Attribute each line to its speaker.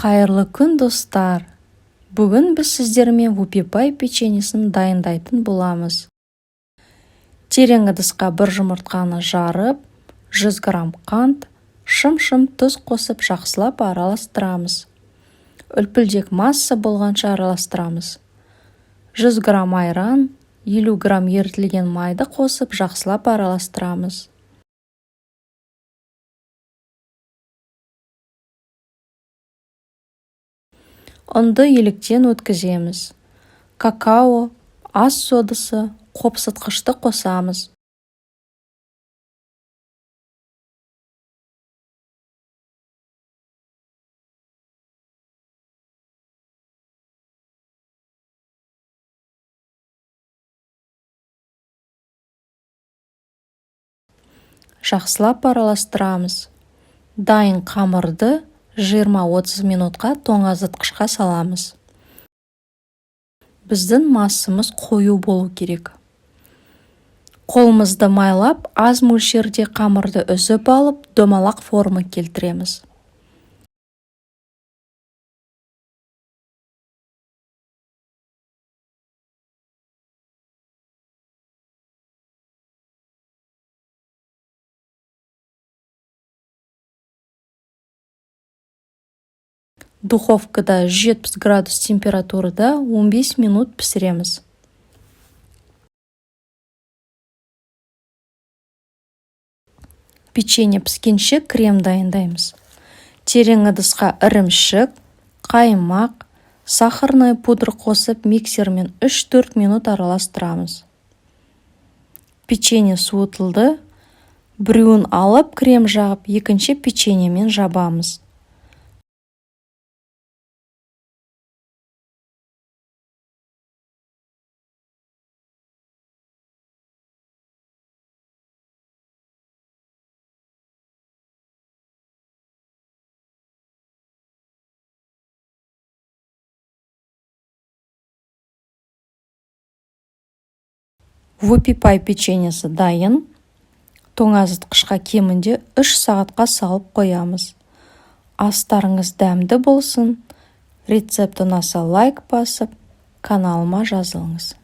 Speaker 1: Қайырлы күн достар! Бүгін біз сіздермен вупипай печеньесін дайындайтын боламыз. Терең ыдысқа бір жұмыртқаны жарып, 100 грамм қант, шым-шым тұз қосып жақсылап араластырамыз. Үлпілдек масса болғанша араластырамыз. 100 грамм айран, 50 грамм ерітілген майды қосып жақсылап араластырамыз. Ұнды еліктен өткіземіз. Какао, ас содасы, қопсытқышты қосамыз. Жақсылап араластырамыз. Дайын қамырды 20-30 минутқа тоңазытқышқа саламыз. Біздің массамыз қою болу керек. Қолымызды майлап, аз мөлшерде қамырды үзіп алып, домалақ форма келтіреміз. Духовкада 170 градус температурада 15 минут пісіреміз. Печенье піскенше крем дайындаймыз. Терең ыдысқа ірімшік, қаймақ, сахарный пудра қосып миксермен 3-4 минут араластырамыз. Печенье суытылды. Біреуін алып крем жағып, екінші печеньемен жабамыз. Вупипай печеньесі дайын. Тоңазытқышқа кемінде 3 сағатқа салып қоямыз. Астарыңыз дәмді болсын. Рецепт ұнаса лайк басып, каналыма жазылыңыз.